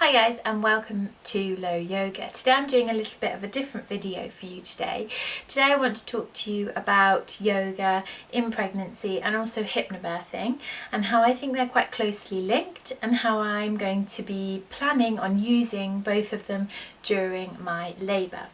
Hi guys, and welcome to Low Yoga. Today I'm doing a little bit of a different video for you today. Today I want to talk to you about yoga in pregnancy and also hypnobirthing, and how I think they're quite closely linked and how I'm going to be planning on using both of them during my labour.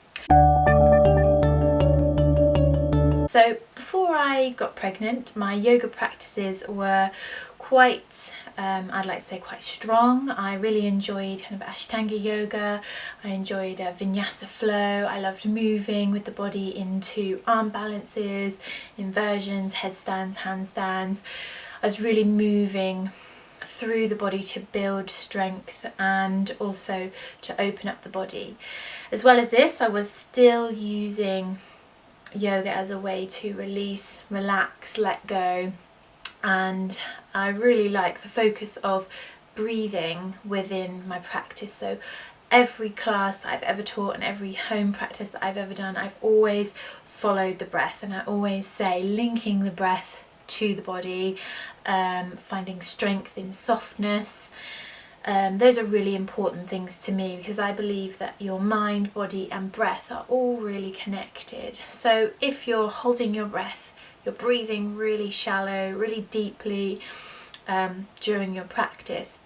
So before I got pregnant, my yoga practices were quite, I'd like to say quite strong. I really enjoyed kind of Ashtanga yoga. I enjoyed vinyasa flow. I loved moving with the body into arm balances, inversions, headstands, handstands. I was really moving through the body to build strength and also to open up the body. As well as this, I was still using yoga as a way to release, relax, let go, and I really like the focus of breathing within my practice. So every class that I've ever taught and every home practice that I've ever done, I've always followed the breath, and I always say linking the breath to the body, finding strength in softness. Those are really important things to me because I believe that your mind, body and breath are all really connected. So if you're holding your breath, you're breathing really shallow, really deeply during your practice,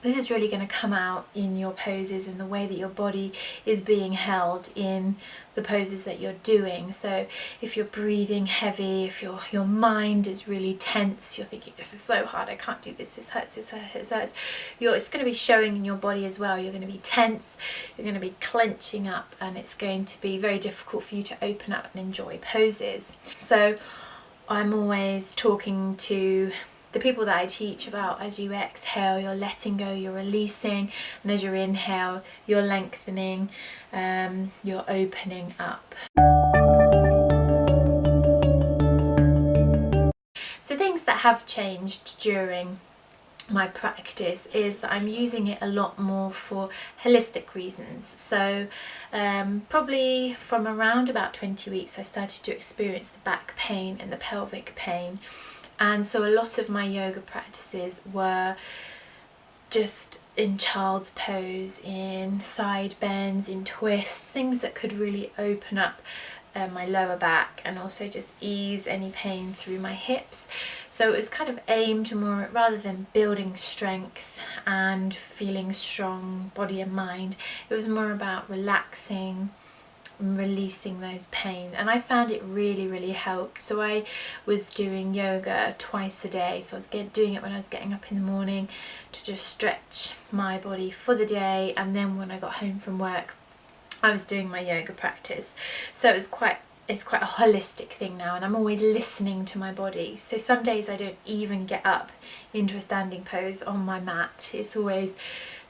this is really going to come out in your poses and the way that your body is being held in the poses that you're doing. So if you're breathing heavy, if your mind is really tense, you're thinking this is so hard, I can't do this, this hurts, this hurts, this hurts. It's going to be showing in your body as well. You're going to be tense, you're going to be clenching up, and it's going to be very difficult for you to open up and enjoy poses. So I'm always talking to the people that I teach about, as you exhale, you're letting go, you're releasing, and as you inhale, you're lengthening, you're opening up. So things that have changed during my practice is that I'm using it a lot more for holistic reasons. So probably from around about 20 weeks I started to experience the back pain and the pelvic pain. And so a lot of my yoga practices were just in child's pose, in side bends, in twists, things that could really open up my lower back and also just ease any pain through my hips. So it was kind of aimed more, rather than building strength and feeling strong body and mind, it was more about relaxing, releasing those pains, and I found it really helped. So I was doing yoga twice a day, so I was doing it when I was getting up in the morning to just stretch my body for the day, and then when I got home from work I was doing my yoga practice. So it's quite a holistic thing now, and I'm always listening to my body. So some days I don't even get up into a standing pose on my mat. It's always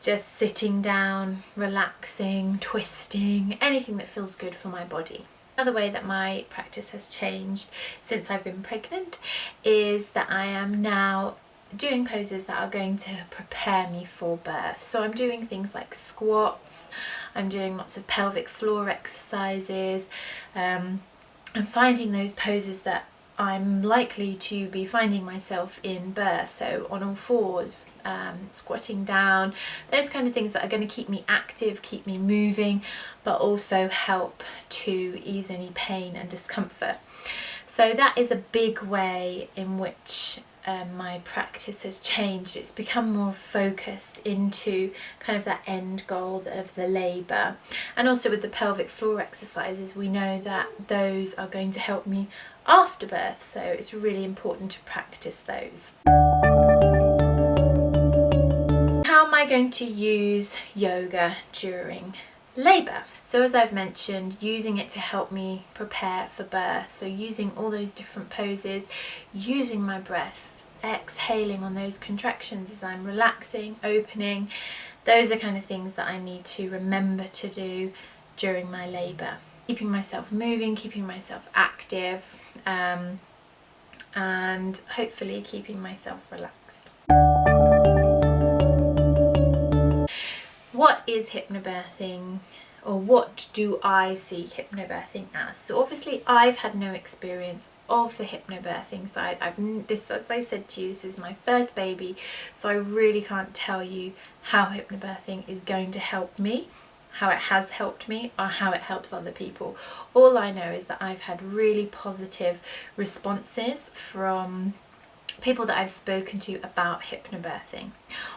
just sitting down, relaxing, twisting, anything that feels good for my body. Another way that my practice has changed since I've been pregnant is that I am now doing poses that are going to prepare me for birth. So I'm doing things like squats, I'm doing lots of pelvic floor exercises, I'm finding those poses that I'm likely to be finding myself in birth, so on all fours, squatting down, those kind of things that are going to keep me active, keep me moving, but also help to ease any pain and discomfort. So that is a big way in which my practice has changed. It's become more focused into kind of that end goal of the labour. And also with the pelvic floor exercises, we know that those are going to help me after birth, so it's really important to practice those. How am I going to use yoga during labour? So as I've mentioned, using it to help me prepare for birth, so using all those different poses, using my breath, exhaling on those contractions as I'm relaxing, opening, those are kind of things that I need to remember to do during my labour. Keeping myself moving, keeping myself active, and hopefully keeping myself relaxed. What is hypnobirthing, or what do I see hypnobirthing as? So obviously I've had no experience of the hypnobirthing side. As I said to you, this is my first baby, so I really can't tell you how hypnobirthing is going to help me, how it has helped me, or how it helps other people. All I know is that I've had really positive responses from people that I've spoken to about hypnobirthing.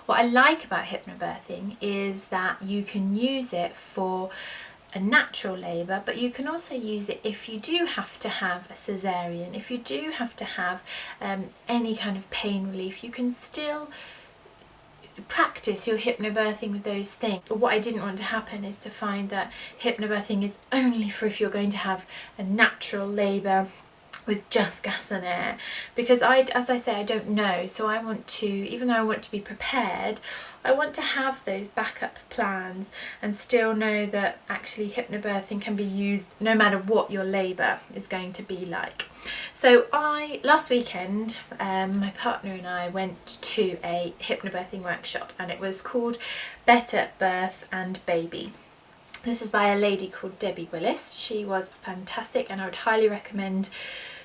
What I like about hypnobirthing is that you can use it for a natural labour, but you can also use it if you do have to have a cesarean, if you do have to have any kind of pain relief. You can still practice your hypnobirthing with those things. But what I didn't want to happen is to find that hypnobirthing is only for if you're going to have a natural labour with just gas and air, because as I say, I don't know, so I want to, even though I want to be prepared, I want to have those backup plans and still know that actually hypnobirthing can be used no matter what your labour is going to be like. So last weekend, my partner and I went to a hypnobirthing workshop, and it was called Better Birth and Baby. This was by a lady called Debbie Willis. She was fantastic, and I would highly recommend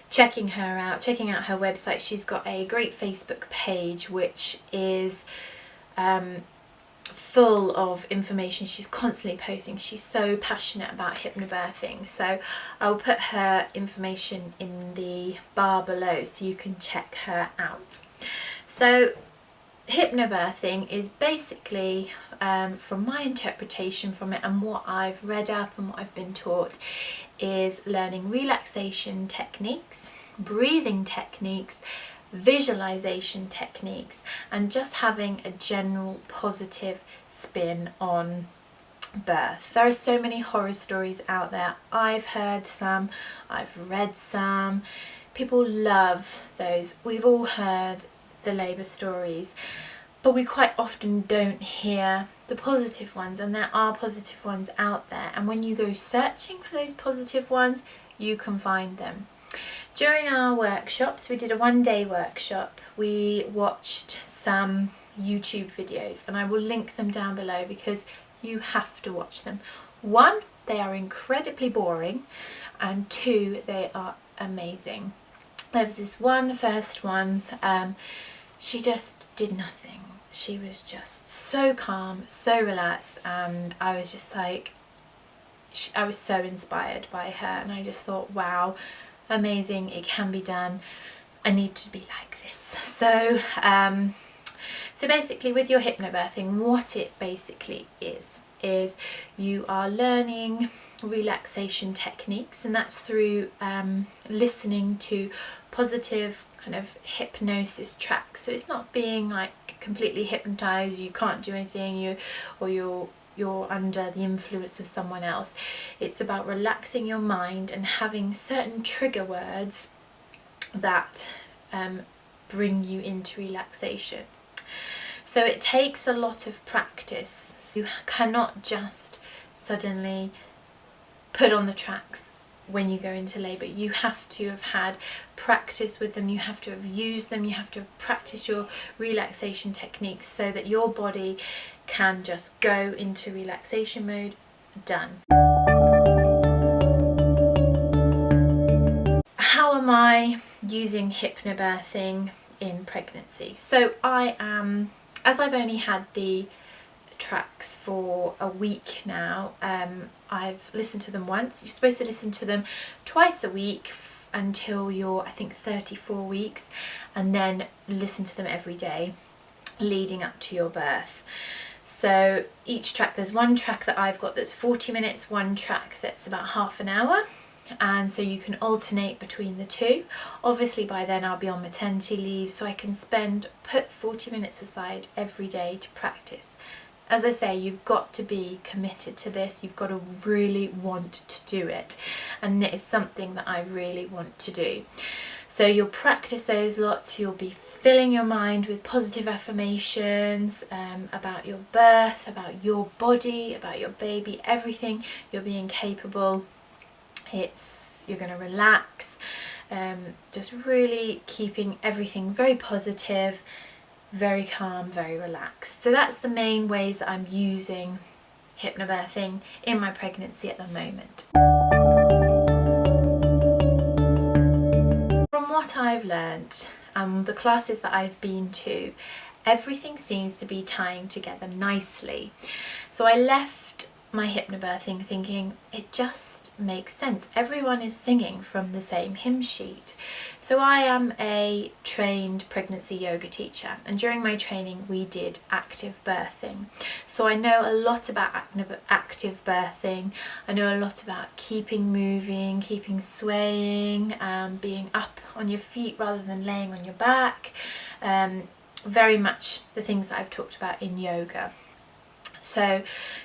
checking her out, checking out her website. She's got a great Facebook page which is full of information. She's constantly posting. She's so passionate about hypnobirthing, so I'll put her information in the bar below so you can check her out. So hypnobirthing is basically, from my interpretation from it and what I've read up and what I've been taught, is learning relaxation techniques, breathing techniques, visualization techniques, and just having a general positive spin on birth. There are so many horror stories out there. I've heard some, I've read some. People love those. We've all heard the labour stories, but we quite often don't hear the positive ones, and there are positive ones out there, and when you go searching for those positive ones, you can find them. During our workshops, we did a one-day workshop, we watched some YouTube videos, and I will link them down below because you have to watch them. One, they are incredibly boring, and two, they are amazing. There was this one, the first one, she just did nothing. She was just so calm, so relaxed, and I was just like, I was so inspired by her, and I just thought, wow, amazing, it can be done. I need to be like this. So so basically with your hypnobirthing, what it basically is you are learning relaxation techniques, and that's through listening to positive kind of hypnosis tracks. So it's not being like completely hypnotized, you can't do anything, you're under the influence of someone else. It's about relaxing your mind and having certain trigger words that bring you into relaxation. So it takes a lot of practice. You cannot just suddenly put on the tracks when you go into labour. You have to have had practice with them, you have to have used them, you have to have practiced your relaxation techniques so that your body can just go into relaxation mode. Done. How am I using hypnobirthing in pregnancy? So I am, as I've only had the tracks for a week now, I've listened to them once. You're supposed to listen to them twice a week until you're, I think, 34 weeks, and then listen to them every day leading up to your birth. So each track, there's one track that I've got that's 40 minutes, one track that's about half an hour, and so you can alternate between the two. Obviously by then I'll be on maternity leave, so I can put 40 minutes aside every day to practice. As I say, you've got to be committed to this, you've got to really want to do it, and it is something that I really want to do. So you'll practice those lots, you'll be filling your mind with positive affirmations about your birth, about your body, about your baby, everything you're being capable. You're going to relax, just really keeping everything very positive, very calm, very relaxed. So that's the main ways that I'm using hypnobirthing in my pregnancy at the moment. what I've learnt, the classes that I've been to, everything seems to be tying together nicely. So I left my hypnobirthing thinking it just makes sense. Everyone is singing from the same hymn sheet. So I am a trained pregnancy yoga teacher, and during my training we did active birthing. So I know a lot about active birthing. I know a lot about keeping moving, keeping swaying, being up on your feet rather than laying on your back. Very much the things that I've talked about in yoga. So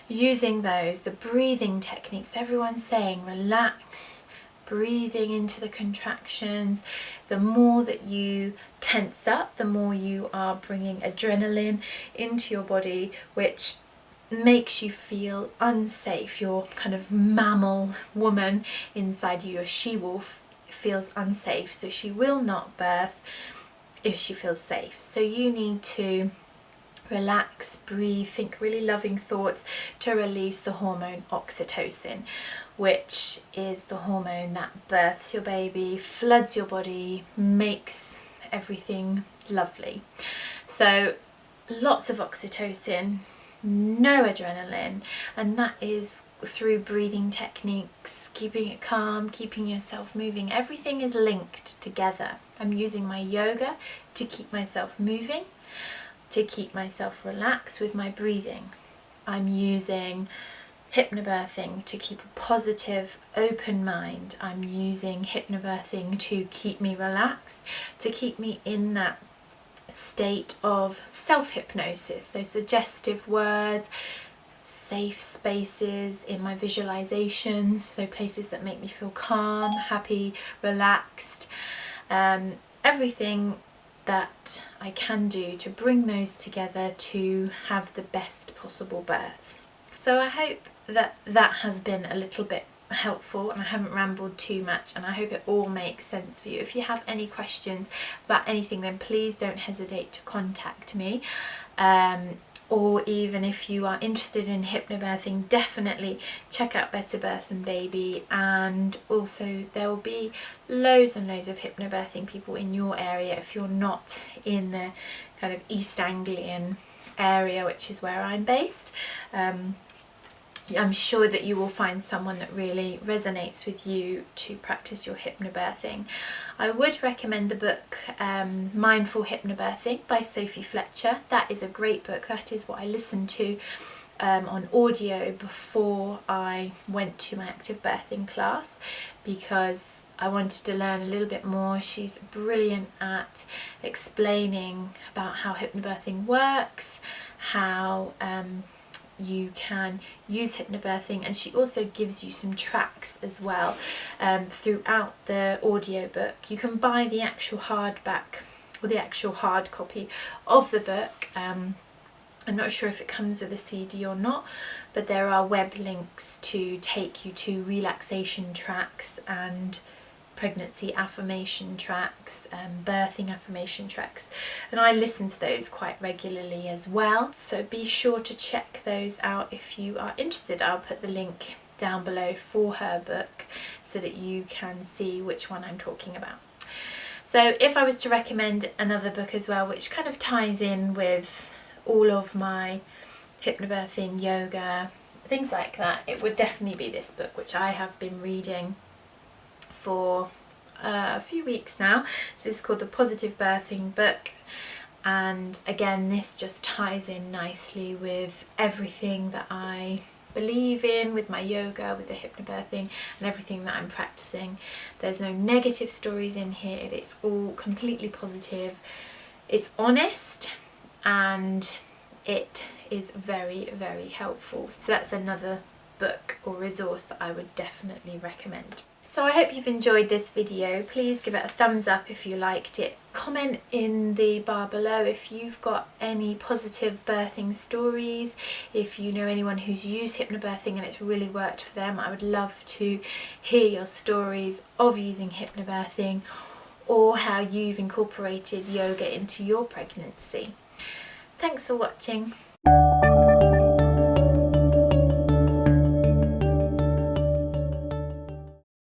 using those, the breathing techniques, everyone's saying relax, breathing into the contractions. The more that you tense up, the more you are bringing adrenaline into your body, which makes you feel unsafe. Your kind of mammal woman inside you, your she-wolf, feels unsafe, so she will not birth if she feels safe. So you need to relax, breathe, think really loving thoughts to release the hormone oxytocin, which is the hormone that births your baby, floods your body, makes everything lovely. So lots of oxytocin, no adrenaline, and that is through breathing techniques, keeping it calm, keeping yourself moving. Everything is linked together. I'm using my yoga to keep myself moving, to keep myself relaxed with my breathing. I'm using hypnobirthing to keep a positive, open mind. I'm using hypnobirthing to keep me relaxed, to keep me in that state of self-hypnosis. So suggestive words, safe spaces in my visualizations, so places that make me feel calm, happy, relaxed. Everything that I can do to bring those together to have the best possible birth. So I hope that that has been a little bit helpful and I haven't rambled too much, and I hope it all makes sense for you. If you have any questions about anything, then please don't hesitate to contact me. Or even if you are interested in hypnobirthing, definitely check out Better Birth and Baby, and also there will be loads and loads of hypnobirthing people in your area if you're not in the kind of East Anglian area, which is where I'm based. I'm sure that you will find someone that really resonates with you to practice your hypnobirthing. I would recommend the book Mindful Hypnobirthing by Sophie Fletcher. That is a great book. That is what I listened to on audio before I went to my active birthing class, because I wanted to learn a little bit more. She's brilliant at explaining about how hypnobirthing works, how you can use hypnobirthing, and she also gives you some tracks as well throughout the audiobook. You can buy the actual hardback or the actual hard copy of the book. I'm not sure if it comes with a CD or not, but there are web links to take you to relaxation tracks and pregnancy affirmation tracks, birthing affirmation tracks, and I listen to those quite regularly as well, so be sure to check those out if you are interested. I'll put the link down below for her book so that you can see which one I'm talking about. So if I was to recommend another book as well, which kind of ties in with all of my hypnobirthing, yoga, things like that, it would definitely be this book, which I have been reading for a few weeks now. So this is called The Positive Birthing Book, and again this just ties in nicely with everything that I believe in, with my yoga, with the hypnobirthing and everything that I'm practicing. There's no negative stories in here, it's all completely positive, it's honest, and it is very, very helpful. So that's another book or resource that I would definitely recommend. So I hope you've enjoyed this video. Please give it a thumbs up if you liked it. Comment in the bar below if you've got any positive birthing stories, if you know anyone who's used hypnobirthing and it's really worked for them. I would love to hear your stories of using hypnobirthing or how you've incorporated yoga into your pregnancy. Thanks for watching.